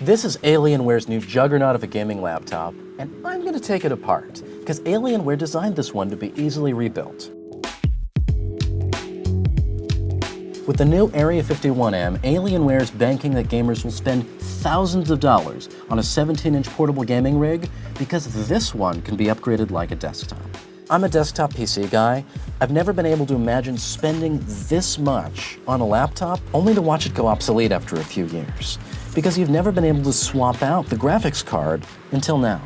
This is Alienware's new juggernaut of a gaming laptop, and I'm going to take it apart, because Alienware designed this one to be easily rebuilt. With the new Area-51m, Alienware is banking that gamers will spend thousands of dollars on a 17-inch portable gaming rig because this one can be upgraded like a desktop. I'm a desktop PC guy. I've never been able to imagine spending this much on a laptop only to watch it go obsolete after a few years, because you've never been able to swap out the graphics card until now.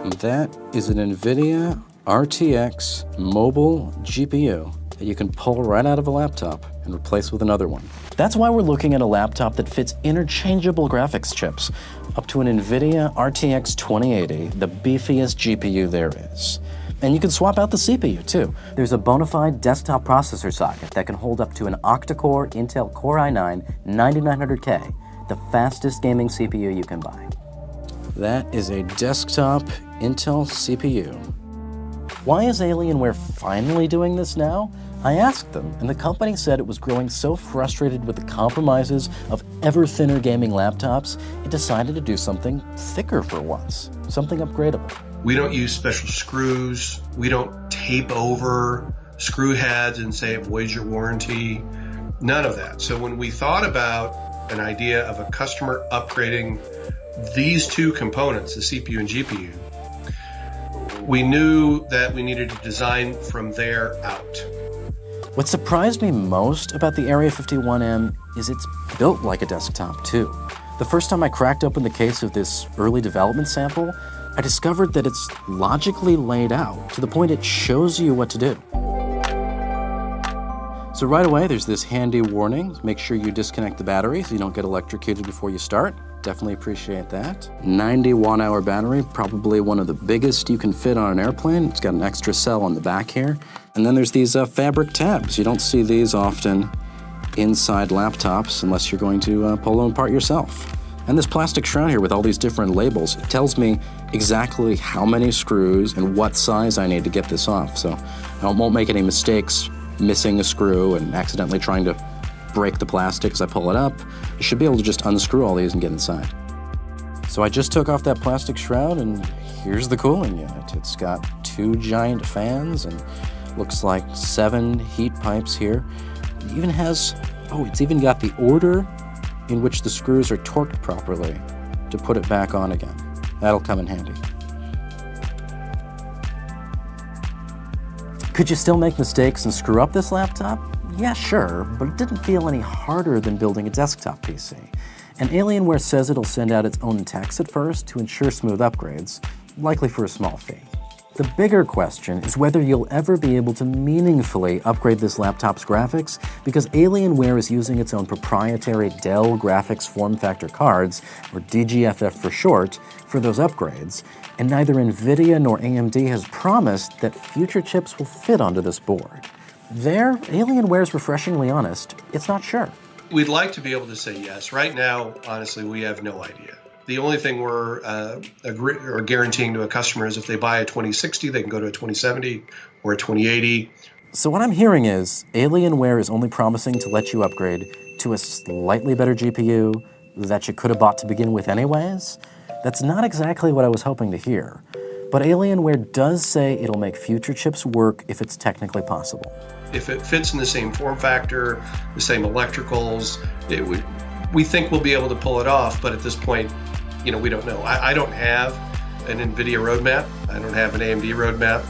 And that is an Nvidia RTX mobile GPU that you can pull right out of a laptop and replace with another one. That's why we're looking at a laptop that fits interchangeable graphics chips, up to an Nvidia RTX 2080, the beefiest GPU there is. And you can swap out the CPU too. There's a bona fide desktop processor socket that can hold up to an octa-core Intel Core i9 9900K, the fastest gaming CPU you can buy. That is a desktop Intel CPU. Why is Alienware finally doing this now? I asked them, and the company said it was growing so frustrated with the compromises of ever thinner gaming laptops, it decided to do something thicker for once, something upgradable. We don't use special screws. We don't tape over screw heads and say it voids your warranty. None of that. So when we thought about an idea of a customer upgrading these two components, the CPU and GPU, we knew that we needed to design from there out. What surprised me most about the Area-51m is it's built like a desktop too. The first time I cracked open the case of this early development sample, I discovered that it's logically laid out to the point it shows you what to do. So right away, there's this handy warning. Make sure you disconnect the battery so you don't get electrocuted before you start. Definitely appreciate that. 90 watt-hour battery, probably one of the biggest you can fit on an airplane. It's got an extra cell on the back here. And then there's these fabric tabs. You don't see these often inside laptops unless you're going to pull them apart yourself. And this plastic shroud here with all these different labels, it tells me exactly how many screws and what size I need to get this off. So I won't make any mistakes missing a screw and accidentally trying to break the plastic as I pull it up. You should be able to just unscrew all these and get inside. So I just took off that plastic shroud and here's the cooling unit. It's got 2 giant fans and looks like 7 heat pipes here. It even has, it's even got the order in which the screws are torqued properly to put it back on again. That'll come in handy. Could you still make mistakes and screw up this laptop? Yeah, sure, but it didn't feel any harder than building a desktop PC. And Alienware says it'll send out its own techs at first to ensure smooth upgrades, likely for a small fee. The bigger question is whether you'll ever be able to meaningfully upgrade this laptop's graphics, because Alienware is using its own proprietary Dell Graphics Form Factor cards, or DGFF for short, for those upgrades, and neither Nvidia nor AMD has promised that future chips will fit onto this board. There, Alienware is refreshingly honest, it's not sure. We'd like to be able to say yes. Right now, honestly, we have no idea. The only thing we're guaranteeing to a customer is if they buy a 2060, they can go to a 2070 or a 2080. So what I'm hearing is Alienware is only promising to let you upgrade to a slightly better GPU that you could have bought to begin with anyways. That's not exactly what I was hoping to hear. But Alienware does say it'll make future chips work if it's technically possible. If it fits in the same form factor, the same electricals, we think we'll be able to pull it off, but at this point, we don't know. I don't have an Nvidia roadmap. I don't have an AMD roadmap.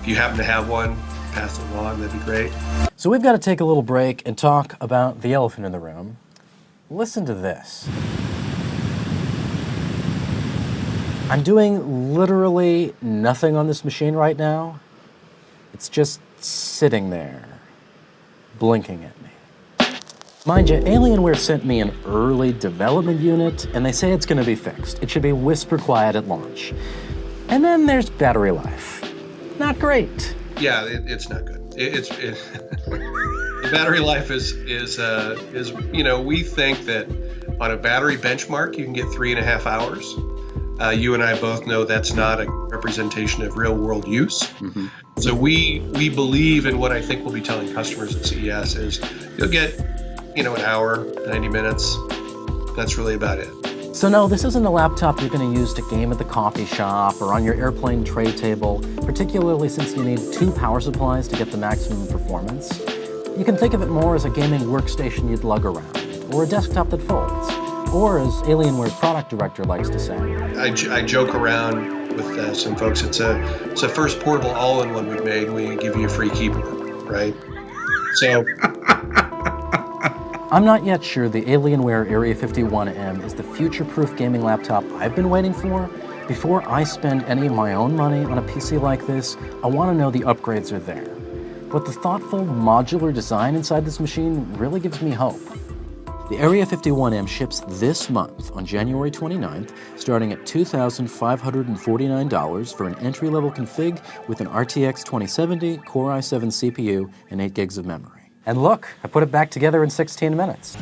If you happen to have one, pass it along, that'd be great. So we've got to take a little break and talk about the elephant in the room. Listen to this. I'm doing literally nothing on this machine right now. It's just sitting there, blinking at me. Mind you, Alienware sent me an early development unit, and they say it's going to be fixed. It should be whisper quiet at launch. And then there's battery life. Not great. Yeah, it's not good. The battery life is we think that on a battery benchmark, you can get 3.5 hours. You and I both know that's not a representation of real world use. Mm-hmm. So we believe in what I think we'll be telling customers at CES is you'll get, an hour, 90 minutes. That's really about it. So no, this isn't a laptop you're going to use to game at the coffee shop or on your airplane tray table, particularly since you need 2 power supplies to get the maximum performance. You can think of it more as a gaming workstation you'd lug around, or a desktop that folds, or as Alienware's product director likes to say. I joke around with some folks, it's a first portable all-in-one we've made. We give you a free keyboard, right? So... I'm not yet sure the Alienware Area-51m is the future-proof gaming laptop I've been waiting for. Before I spend any of my own money on a PC like this, I want to know the upgrades are there. But the thoughtful, modular design inside this machine really gives me hope. The Area-51m ships this month on January 29th, starting at $2,549 for an entry-level config with an RTX 2070 Core i7 CPU and 8 gigs of memory. And look, I put it back together in 16 minutes.